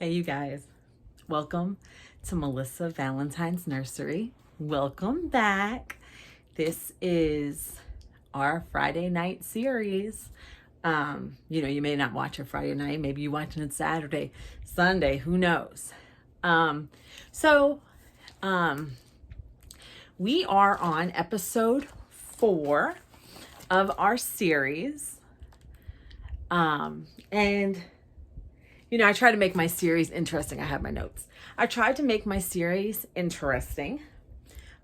Hey, you guys. Welcome to Melissa Valentine's Nursery. Welcome back. This is our Friday night series. You may not watch it Friday night. Maybe you're watching it Saturday, Sunday, who knows? We are on episode 4 of our series. I try to make my series interesting. I have my notes. I tried to make my series interesting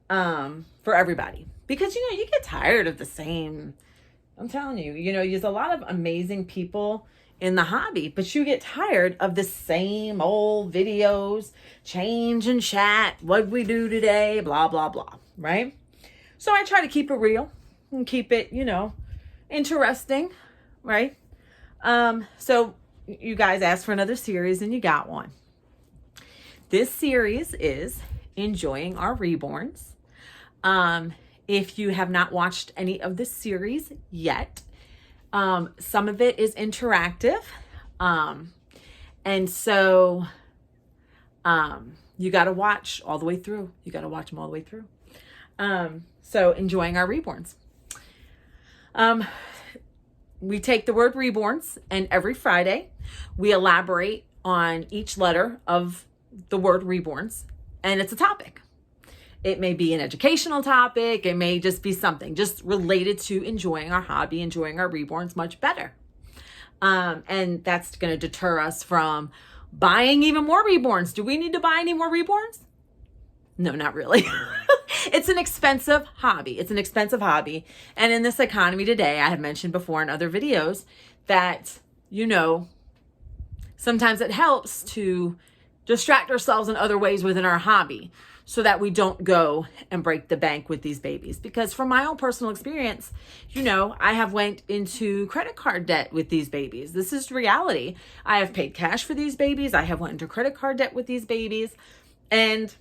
for everybody because, you get tired of the same. I'm telling you, there's a lot of amazing people in the hobby, but you get tired of the same old videos, change and chat, what we do today, blah, blah, blah, right? So I try to keep it real and keep it, interesting, right? So you guys asked for another series and you got one. This series is Enjoying Our Reborns. If you have not watched any of this series yet, some of it is interactive. You got to watch all the way through. You got to watch them all the way through. So Enjoying Our Reborns. We take the word Reborns, and every Friday we elaborate on each letter of the word Reborns, and it's a topic. It may be an educational topic. It may just be something just related to enjoying our hobby, enjoying our reborns much better. And that's going to deter us from buying even more reborns. Do we need to buy any more reborns? No, not really. It's an expensive hobby. It's an expensive hobby. And in this economy today, I have mentioned before in other videos that, sometimes it helps to distract ourselves in other ways within our hobby so that we don't go and break the bank with these babies. Because from my own personal experience, I have went into credit card debt with these babies. This is reality. I have paid cash for these babies. I have went into credit card debt with these babies. And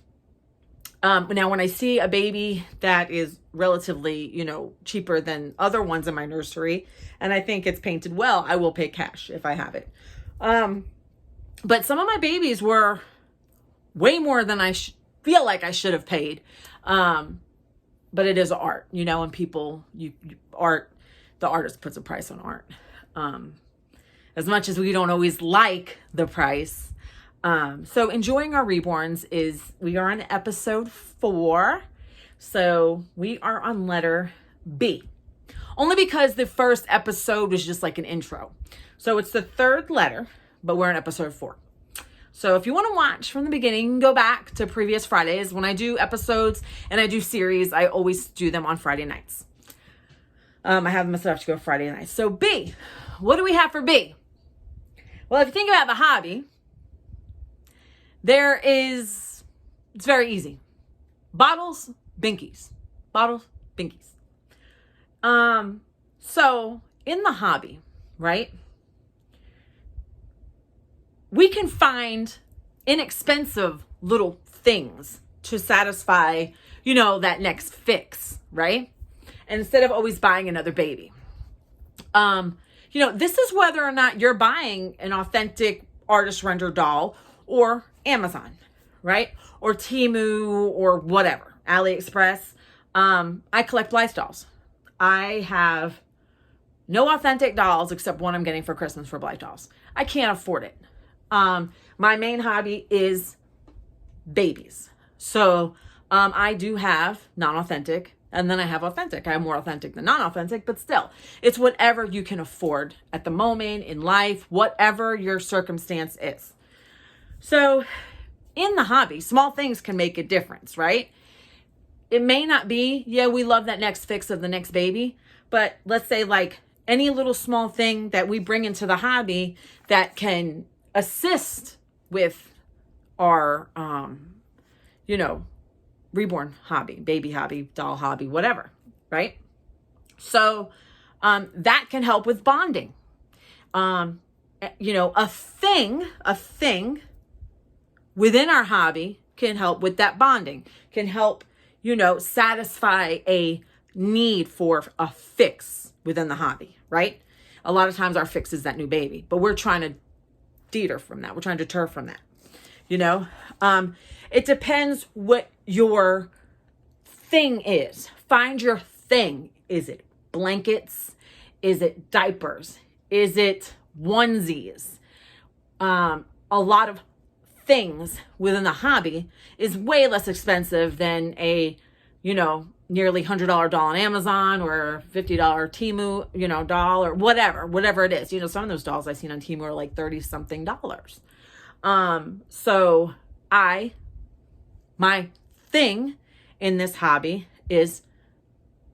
now when I see a baby that is relatively, cheaper than other ones in my nursery, and I think it's painted well, I will pay cash if I have it. But some of my babies were way more than I feel like I should have paid. But it is art, and people, art, the artist puts a price on art. As much as we don't always like the price. So Enjoying Our Reborns we are on episode 4. So we are on letter B. Only because the first episode was just like an intro. So it's the third letter, but we're in episode 4. So if you want to watch from the beginning, you can go back to previous Fridays. When I do episodes and I do series, I always do them on Friday nights. I have them set up to go Friday nights. So B, what do we have for B? Well, if you think about the hobby, it's very easy. Bottles, binkies. Bottles, binkies. So in the hobby, right? We can find inexpensive little things to satisfy, that next fix, right? And instead of always buying another baby. This is whether or not you're buying an authentic artist render doll or Amazon, right? Or Temu or whatever, AliExpress. I collect Blythe dolls. I have no authentic dolls except one I'm getting for Christmas for Blythe dolls. I can't afford it. My main hobby is babies. So, I do have non-authentic and then I have authentic. I have more authentic than non-authentic, but still it's whatever you can afford at the moment in life, whatever your circumstance is. So in the hobby, small things can make a difference, right? It may not be, we love that next fix of the next baby, but let's say like any little small thing that we bring into the hobby that can assist with our, reborn hobby, baby hobby, doll hobby, whatever, right? So that can help with bonding. A thing within our hobby can help with that bonding, can help, satisfy a need for a fix within the hobby, right? A lot of times our fix is that new baby, but we're trying to deter from that. We're trying to deter from that. you know? It depends what your thing is. Find your thing. Is it blankets? Is it diapers? Is it onesies? A lot of things within the hobby is way less expensive than a, nearly $100 doll on Amazon or $50 Temu, doll or whatever it is. Some of those dolls I've seen on Temu are like 30 something dollars. So my thing in this hobby is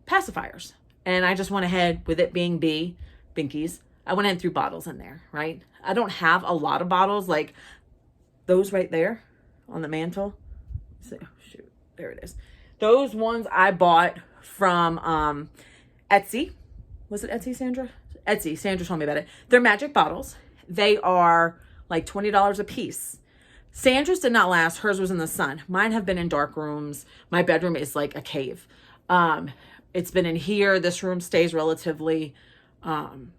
pacifiers. And I just went ahead with it being Binkies. I went ahead and threw bottles in there, right? I don't have a lot of bottles like those right there on the mantle. So, shoot, there it is. Those ones I bought from Etsy. Was it Etsy, Sandra? Etsy. Sandra told me about it. They're magic bottles. They are like $20 a piece. Sandra's did not last. Hers was in the sun. Mine have been in dark rooms. My bedroom is like a cave. It's been in here. This room stays relatively not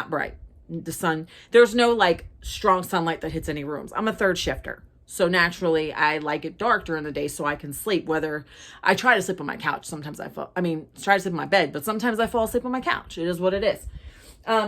bright. The sun, there's no like strong sunlight that hits any rooms. I'm a third shifter. So naturally I like it dark during the day so I can sleep. Whether I try to sleep on my couch. Sometimes try to sleep in my bed, but sometimes I fall asleep on my couch. It is what it is.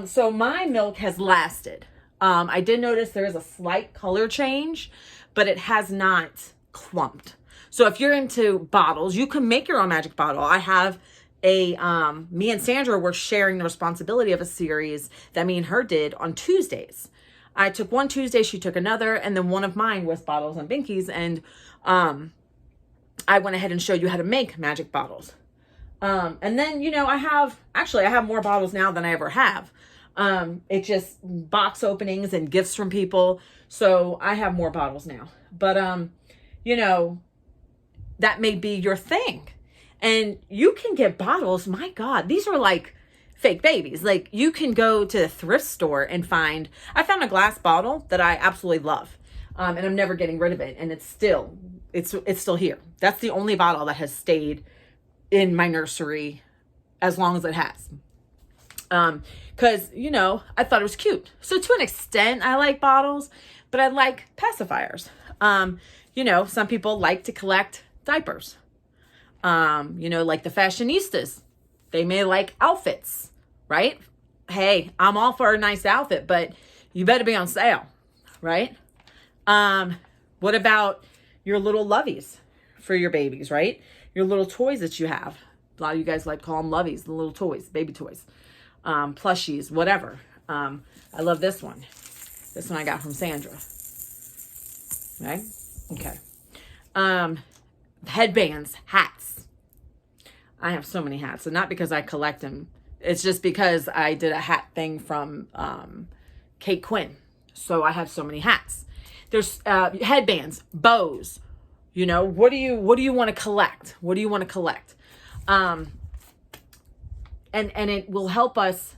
So my milk has lasted. I did notice there is a slight color change, but it has not clumped. So if you're into bottles, you can make your own magic bottle. I have me and Sandra were sharing the responsibility of a series that me and her did on Tuesdays. I took one Tuesday, she took another, and then one of mine was bottles and Binkies. And I went ahead and showed you how to make magic bottles. And then, I have more bottles now than I ever have. It's just box openings and gifts from people. So I have more bottles now. But, that may be your thing. And you can get bottles. My God, these are like fake babies. Like you can go to the thrift store and I found a glass bottle that I absolutely love. And I'm never getting rid of it. And it's still here. That's the only bottle that has stayed in my nursery as long as it has. Cause I thought it was cute. So to an extent I like bottles, but I like pacifiers. Some people like to collect diapers. Like the fashionistas, they may like outfits, right? Hey, I'm all for a nice outfit, but you better be on sale, right? What about your little loveys for your babies, right? Your little toys that you have. A lot of you guys like to call them loveys, the little toys, baby toys, plushies, whatever. I love this one. This one I got from Sandra. Right? Okay. Headbands, hats. I have so many hats, and not because I collect them. It's just because I did a hat thing from Kate Quinn. So I have so many hats. There's headbands, bows. What do you want to collect? What do you want to collect? And it will help us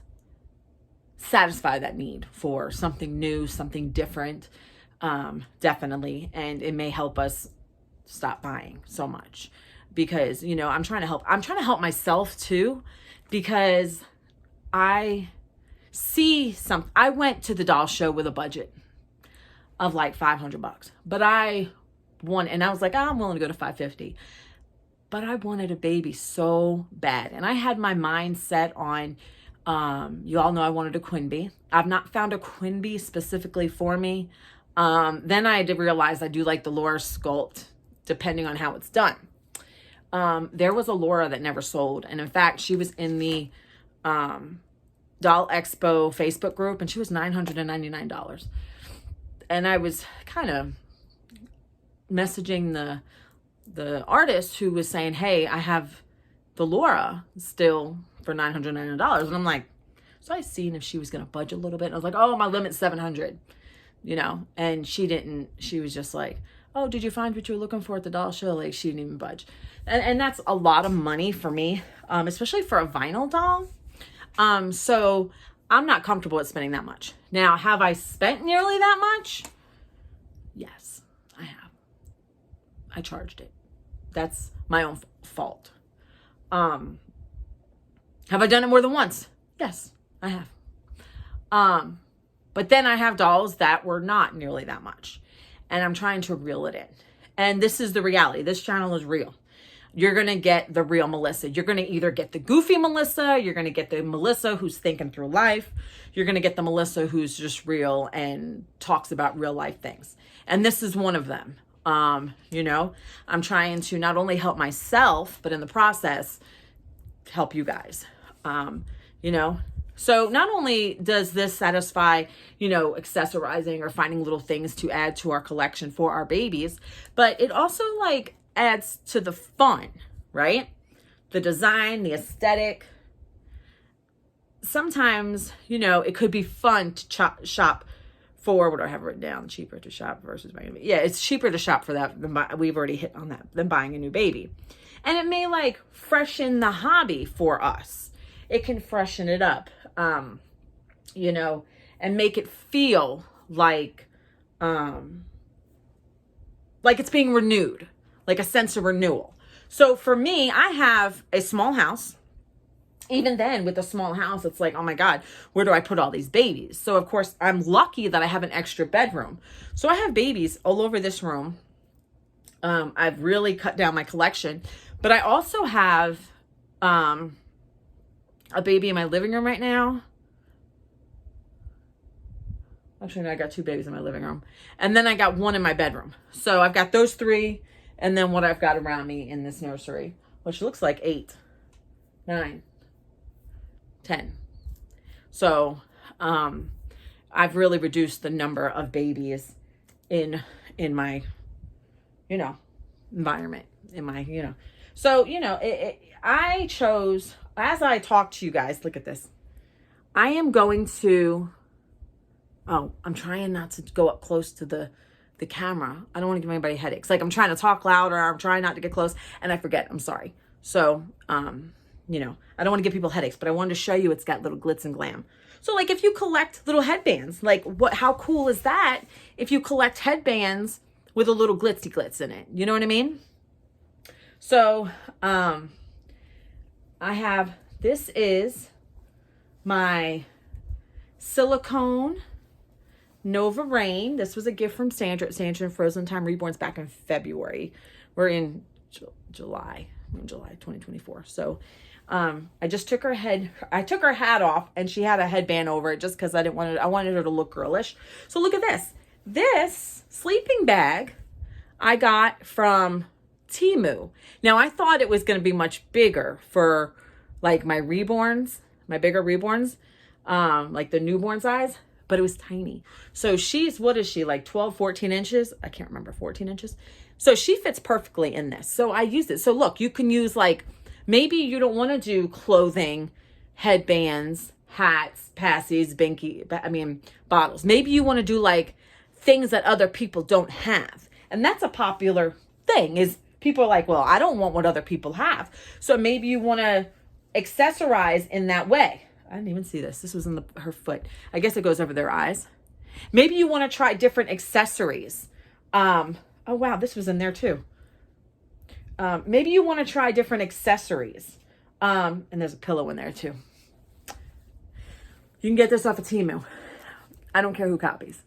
satisfy that need for something new, something different. Definitely. And it may help us stop buying so much because, I'm trying to help myself too, because I went to the doll show with a budget of like $500, but and I was like, I'm willing to go to $550, but I wanted a baby so bad. And I had my mind set on, you all know I wanted a Quinby. I've not found a Quinby specifically for me. Then I did realize I do like the Laura sculpt, depending on how it's done. There was a Laura that never sold. And in fact, she was in the Doll Expo Facebook group, and she was $999. And I was kind of messaging the artist who was saying, hey, I have the Laura still for $999. And I'm like, so I seen if she was going to budge a little bit. And I was like, oh, my limit's $700, and she didn't. She was just like, oh, did you find what you were looking for at the doll show? Like, she didn't even budge. And that's a lot of money for me, especially for a vinyl doll. So I'm not comfortable with spending that much. Now, have I spent nearly that much? Yes, I have. I charged it. That's my own fault. Have I done it more than once? Yes, I have. But then I have dolls that were not nearly that much. And I'm trying to reel it in. And this is the reality. This channel is real. You're going to get the real Melissa. You're going to either get the goofy Melissa. You're going to get the Melissa who's thinking through life. You're going to get the Melissa who's just real and talks about real life things. And this is one of them. You know, I'm trying to not only help myself, but in the process, help you guys. You know, so not only does this satisfy, you know, accessorizing or finding little things to add to our collection for our babies, but it also like adds to the fun, right? The design, the aesthetic. Sometimes, you know, it could be fun to shop for, what do I have written down? Cheaper to shop versus buying a baby. Yeah, it's cheaper to shop for that than we've already hit on that than buying a new baby. And it may like freshen the hobby for us. It can freshen it up, you know, and make it feel like it's being renewed, like a sense of renewal. So for me, I have a small house. Even then, with a small house, it's like, oh my God, where do I put all these babies? So of course, I'm lucky that I have an extra bedroom. So I have babies all over this room. I've really cut down my collection, but I also have a baby in my living room right now. Actually, no, I got 2 babies in my living room. And then I got 1 in my bedroom. So I've got those 3, and then what I've got around me in this nursery, which looks like 8, 9, 10. So I've really reduced the number of babies in my, you know, environment, in my, you know. So, you know, I chose, as I talk to you guys, look at this. I am going to, I'm trying not to go up close to the camera. I don't want to give anybody headaches. Like I'm trying to talk louder. I'm trying not to get close and I forget. I'm sorry. So, you know, I don't want to give people headaches, but I wanted to show you it's got little glitz and glam. So like if you collect little headbands, like how cool is that if you collect headbands with a little glitzy glitz in it? You know what I mean? So I have, this is my silicone Nova Rain. This was a gift from Sandra at Sandra and Frozen Time Reborns back in February. We're in July. We're in July 2024. So I just took her hat off and she had a headband over it just because I wanted her to look girlish. So look at this. This sleeping bag I got from Temu. Now I thought it was going to be much bigger for like my Reborns, my bigger Reborns, like the newborn size, but it was tiny. So she's, what is she, like 12, 14 inches? I can't remember, 14 inches. So she fits perfectly in this. So I used it. So look, you can use like, maybe you don't want to do clothing, headbands, hats, passies, bottles. Maybe you want to do like things that other people don't have. And that's a popular thing, is people are like, well, I don't want what other people have. So maybe you want to accessorize in that way. I didn't even see this. This was in her foot. I guess it goes over their eyes. Maybe you want to try different accessories. Oh, wow. This was in there too. Maybe you want to try different accessories. And there's a pillow in there too. You can get this off of Temu. I don't care who copies.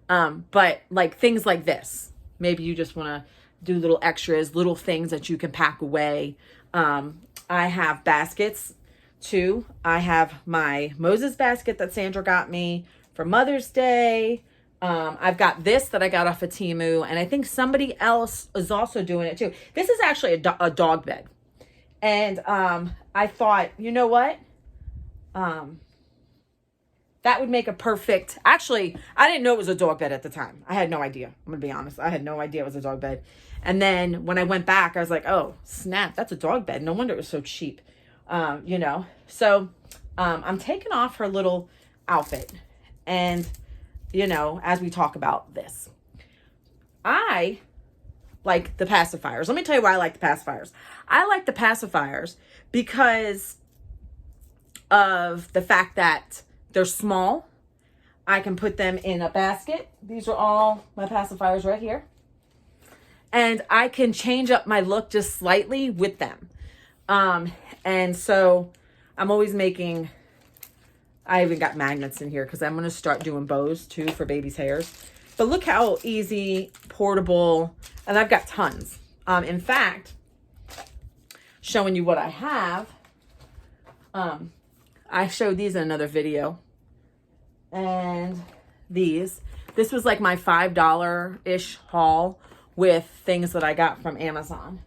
But like things like this, maybe you just want to do little extras, little things that you can pack away. I have baskets too. I have my Moses basket that Sandra got me for Mother's Day. I've got this that I got off of Temu, and I think somebody else is also doing it too. This is actually a dog bed. And I thought, you know what? That would make a perfect, actually, I didn't know it was a dog bed at the time. I had no idea. I'm going to be honest. I had no idea it was a dog bed. And then when I went back, I was like, oh, snap, that's a dog bed. No wonder it was so cheap. You know, so I'm taking off her little outfit. And, you know, as we talk about this, I like the pacifiers. Let me tell you why I like the pacifiers. I like the pacifiers because of the fact that they're small. I can put them in a basket. These are all my pacifiers right here. And I can change up my look just slightly with them. And so I'm always making, I even got magnets in here because I'm going to start doing bows too for baby's hairs. But look how easy, portable, and I've got tons. In fact, showing you what I have, I showed these in another video. And this was like my $5-ish haul with things that I got from Amazon.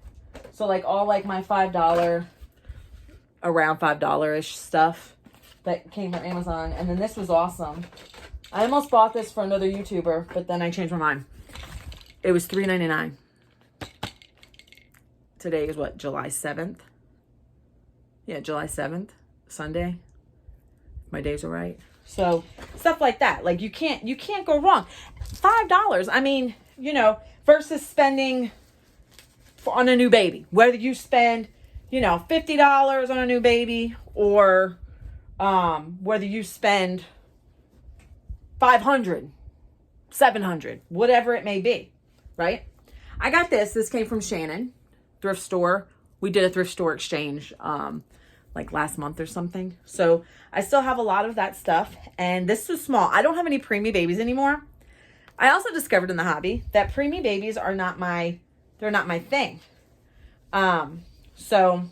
So like all like my $5, around $5-ish stuff that came from Amazon. And then this was awesome. I almost bought this for another YouTuber, but then I changed my mind. It was $3.99. Today is what, July 7th? Yeah, July 7th, Sunday. My days are right. So stuff like that. Like you can't go wrong. $5. I mean, you know, versus spending on a new baby. Whether you spend, you know, $50 on a new baby or whether you spend $500, $700, whatever it may be, right? I got this. This came from Shannon, thrift store. We did a thrift store exchange like last month or something. So I still have a lot of that stuff. And this was small. I don't have any preemie babies anymore. I also discovered in the hobby that preemie babies are not they're not my thing. So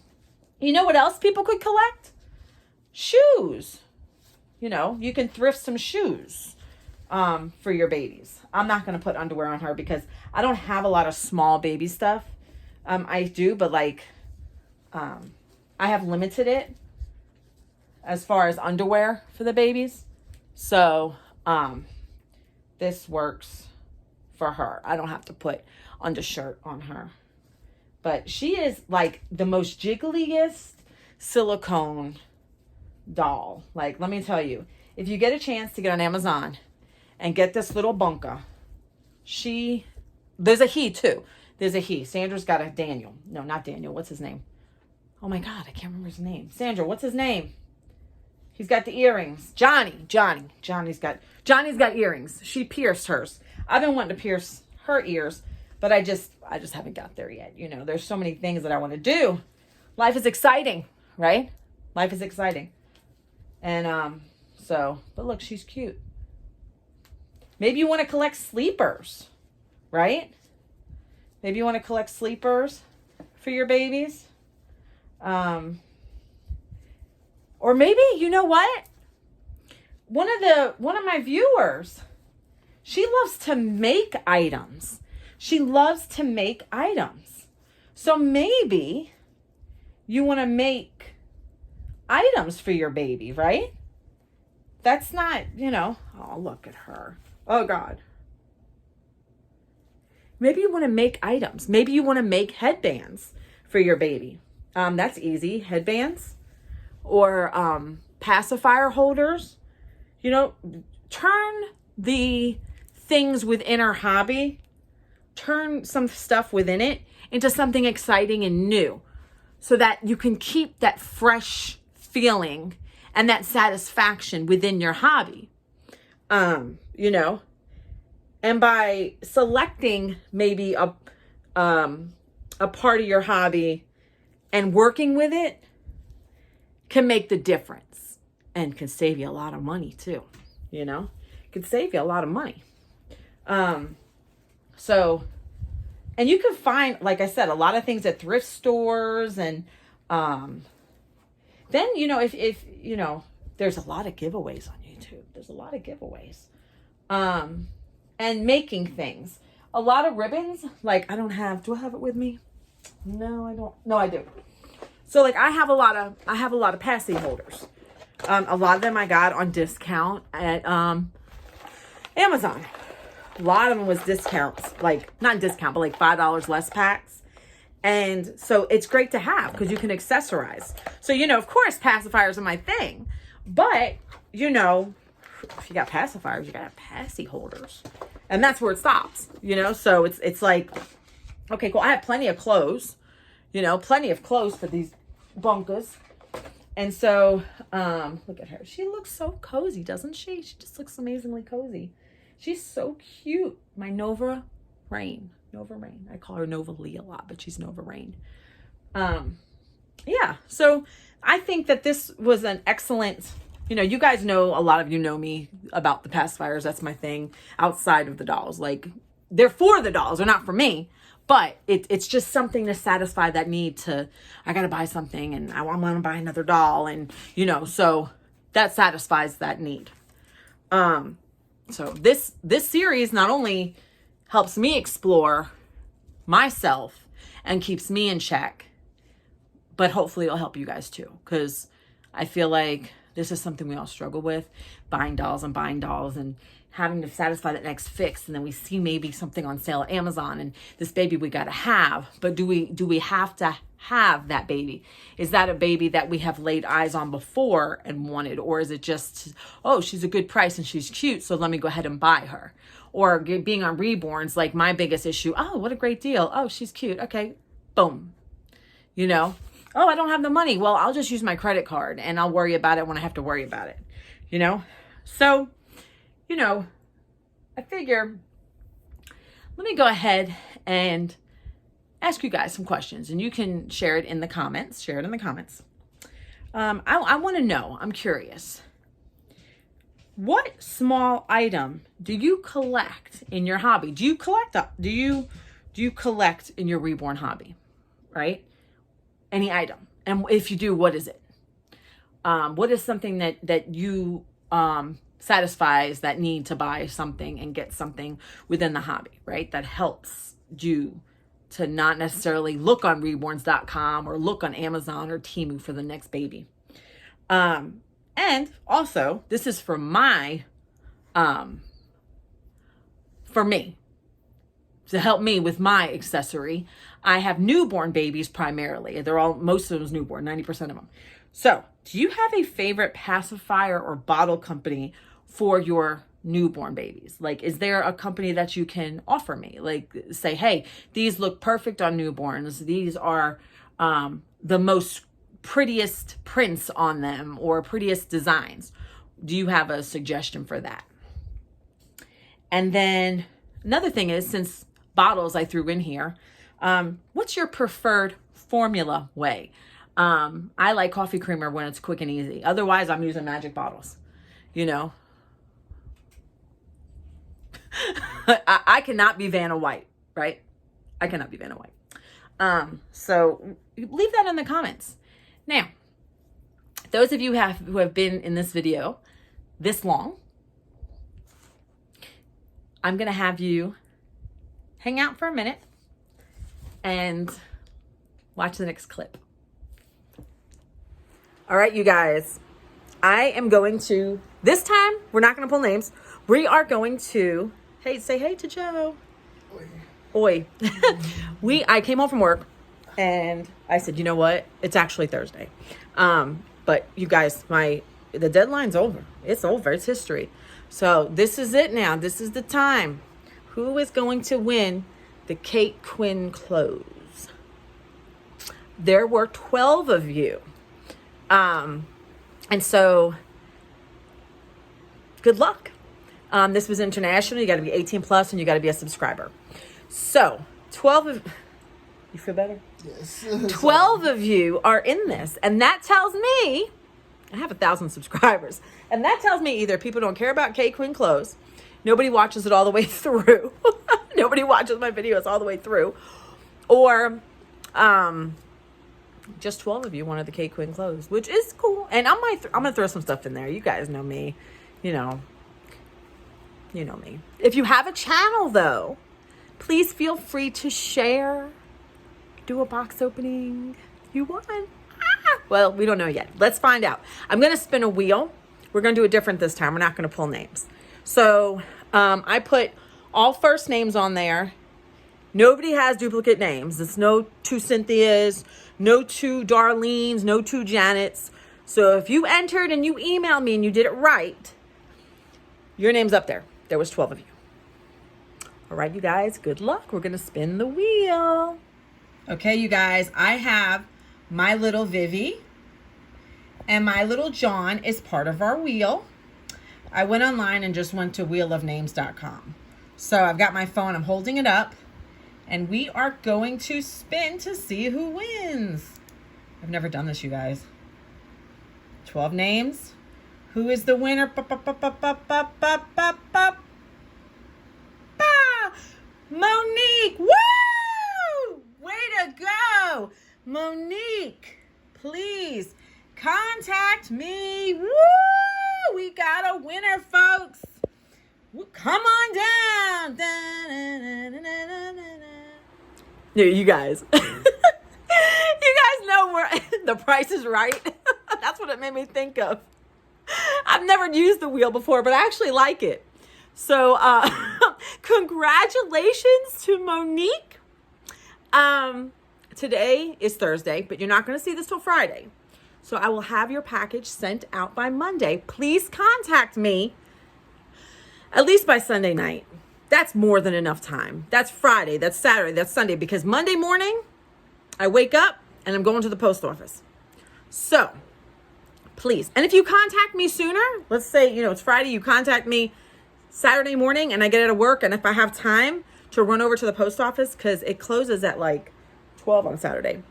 you know what else people could collect? Shoes. You know, you can thrift some shoes for your babies. I'm not going to put underwear on her because I don't have a lot of small baby stuff. I do, but like, I have limited it as far as underwear for the babies. So, this works for her. I don't have to put undershirt on her. But she is like the most jiggliest silicone doll. Like, let me tell you, if you get a chance to get on Amazon and get this little bunka, there's a he too. There's a he. Sandra's got a Daniel. No, not Daniel. What's his name? Oh my God, I can't remember his name. Sandra, what's his name? He's got the earrings. Johnny's got earrings. She pierced hers. I've been wanting to pierce her ears, but I just haven't got there yet. You know, there's so many things that I want to do. Life is exciting, right? Life is exciting. And but look, she's cute. Maybe you want to collect sleepers, right? Maybe you want to collect sleepers for your babies. Or maybe, you know what? One of my viewers, she loves to make items. So maybe you want to make items for your baby, right? That's not, you know, oh, look at her. Oh God. Maybe you want to make items. Maybe you want to make headbands for your baby. That's easy. Headbands or pacifier holders. You know, turn the things within our hobby, turn some stuff within it into something exciting and new so that you can keep that fresh feeling and that satisfaction within your hobby. You know, and by selecting maybe a part of your hobby and working with it can make the difference and can save you a lot of money too. You know, it can save you a lot of money. So, and you can find, like I said, a lot of things at thrift stores and, then, you know, if you know, there's a lot of giveaways on YouTube. There's a lot of giveaways. And making things. A lot of ribbons, like do I have it with me? No, I don't. No, I do. So like I have a lot of passy holders. A lot of them I got on discount at Amazon. A lot of them was discounts, like not discount, but like $5 less packs. And so it's great to have because you can accessorize. So, you know, of course, pacifiers are my thing. But, you know, if you got pacifiers, you got to have passy holders. And that's where it stops, you know. So it's like, okay, cool. I have plenty of clothes, you know, plenty of clothes for these bunkas. And so, look at her. She looks so cozy, doesn't she? She just looks amazingly cozy. She's so cute. My Nova Rain. I call her Nova Lee a lot, but she's Nova Rain. Yeah. So I think that this was an excellent, you know, you guys know, a lot of you know me about the pacifiers. That's my thing outside of the dolls. Like, they're for the dolls, they're not for me. But it's just something to satisfy that need to, I got to buy something and I want to buy another doll. And, you know, so that satisfies that need. So this series not only helps me explore myself and keeps me in check, but hopefully it'll help you guys too. Because I feel like this is something we all struggle with, buying dolls and having to satisfy that next fix. And then we see maybe something on sale at Amazon and this baby we got to have, but do we have to have that baby? Is that a baby that we have laid eyes on before and wanted? Or is it just, oh, she's a good price and she's cute, so let me go ahead and buy her? Or being on Reborns, like my biggest issue, oh, what a great deal. Oh, she's cute. Okay, boom. You know, oh, I don't have the money. Well, I'll just use my credit card and I'll worry about it when I have to worry about it. You know? So, you know, I figure, let me go ahead and ask you guys some questions, and you can share it in the comments. I want to know, I'm curious, what small item do you collect in your hobby? Do you collect in your reborn hobby, right? Any item. And if you do, what is it? What is something that you satisfies that need to buy something and get something within the hobby, right? That helps you to not necessarily look on reborns.com or look on Amazon or Temu for the next baby. And also, this is for me, to help me with my accessory. I have newborn babies primarily. Most of them is newborn, 90% of them. So, do you have a favorite pacifier or bottle company for your newborn babies? Like, is there a company that you can offer me? Like, say, hey, these look perfect on newborns. These are the most prettiest prints on them or prettiest designs. Do you have a suggestion for that? And then another thing is, since bottles I threw in here, what's your preferred formula way? I like coffee creamer when it's quick and easy. Otherwise, I'm using magic bottles, you know. I cannot be Vanna White, right? I cannot be Vanna White. So leave that in the comments. Now, those of you who have been in this video this long, I'm going to have you hang out for a minute and watch the next clip. All right, you guys, I am going to, this time, we're not going to pull names. We are going to, hey, say hey to Joe. Oi. I came home from work and I said, you know what? It's actually Thursday. But you guys, the deadline's over. It's over. It's history. So this is it now. This is the time. Who is going to win the Kate Quinn clothes? There were 12 of you. And so good luck. This was international. You got to be 18 plus and you got to be a subscriber. So 12 of, you feel better? Yes. 12 of you are in this. And that tells me, I have 1,000 subscribers. And that tells me either people don't care about Kate Quinn clothes, nobody watches it all the way through. Nobody watches my videos all the way through. Or, just 12 of you wanted the Kate Quinn clothes, which is cool. And I'm going to throw some stuff in there. You guys know me. You know me. If you have a channel, though, please feel free to share. Do a box opening. You won. Well, we don't know yet. Let's find out. I'm going to spin a wheel. We're going to do it different this time. We're not going to pull names. So I put all first names on there. Nobody has duplicate names. It's no two Cynthias, no two Darlenes, no two Janets. So if you entered and you emailed me and you did it right, your name's up there. There was 12 of you. All right, you guys, good luck. We're going to spin the wheel. Okay, you guys, I have my little Vivi and my little John is part of our wheel. I went online and just went to wheelofnames.com. So I've got my phone, I'm holding it up, and we are going to spin to see who wins. I've never done this, you guys. 12 names. Who is the winner? Monique. Woo! Way to go. Monique, please contact me. Woo! We got a winner, folks. Come on down. Yeah, you guys. You guys know where The Price is Right. That's what it made me think of. I've never used the wheel before, but I actually like it. So, congratulations to Monique. Today is Thursday, but you're not going to see this till Friday. So I will have your package sent out by Monday. Please contact me at least by Sunday night. That's more than enough time. That's Friday, that's Saturday, that's Sunday, because Monday morning I wake up and I'm going to the post office. So please, and if you contact me sooner, let's say, it's Friday, you contact me Saturday morning and I get out of work, and if I have time to run over to the post office, because it closes at like 12 on Saturday.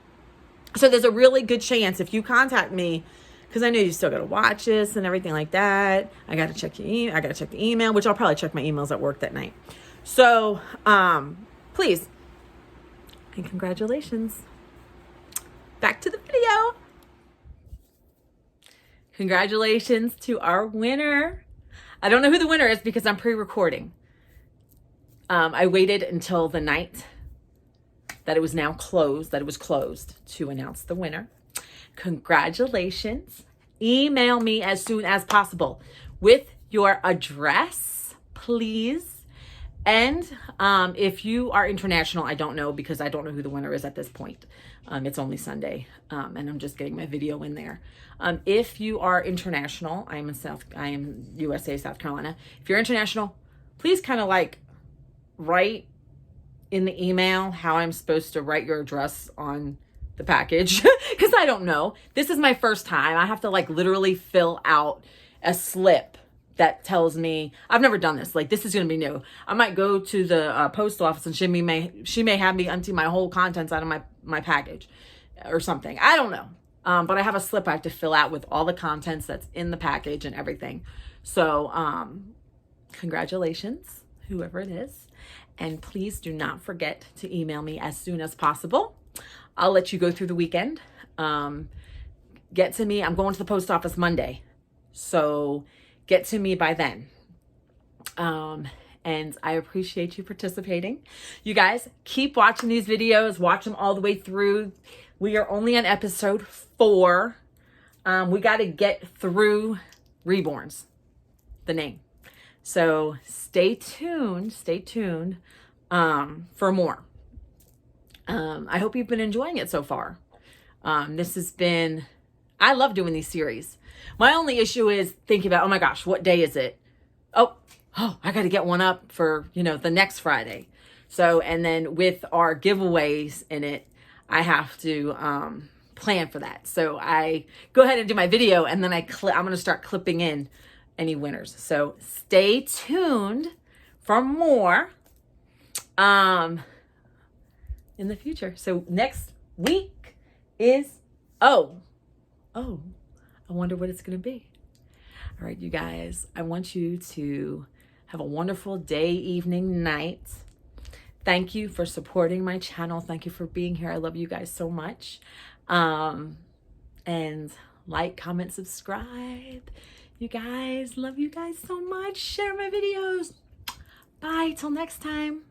So there's a really good chance if you contact me, because I know you still got to watch this and everything like that. I got to check I got to check the email, which I'll probably check my emails at work that night. So, please, and congratulations. Back to the video. Congratulations to our winner. I don't know who the winner is because I'm pre-recording. I waited until the night that it was closed to announce the winner. Congratulations. Email me as soon as possible with your address, please. And if you are international, I don't know, because I don't know who the winner is at this point. It's only Sunday, and I'm just getting my video in there. If you are international, I am USA, South Carolina. If you're international, please kind of like write in the email how I'm supposed to write your address on the package, because I don't know. This is my first time. I have to like literally fill out a slip that tells me, I've never done this. Like, this is going to be new. I might go to the post office and she may have me empty my whole contents out of my package or something. I don't know. But I have a slip I have to fill out with all the contents that's in the package and everything. So, congratulations, whoever it is. And please do not forget to email me as soon as possible. I'll let you go through the weekend. Get to me. I'm going to the post office Monday. So get to me by then. And I appreciate you participating. You guys, keep watching these videos. Watch them all the way through. We are only on episode 4. We got to get through Reborns, the name. So stay tuned for more. I hope you've been enjoying it so far. I love doing these series. My only issue is thinking about, oh my gosh, what day is it? Oh, I got to get one up for, the next Friday. So, and then with our giveaways in it, I have to plan for that. So I go ahead and do my video, and then I'm going to start clipping in any winners. So stay tuned for more in the future. So next week is, I wonder what it's going to be. All right, you guys, I want you to have a wonderful day, evening, night. Thank you for supporting my channel. Thank you for being here. I love you guys so much. And like, comment, subscribe. You guys, love you guys so much. Share my videos. Bye, till next time.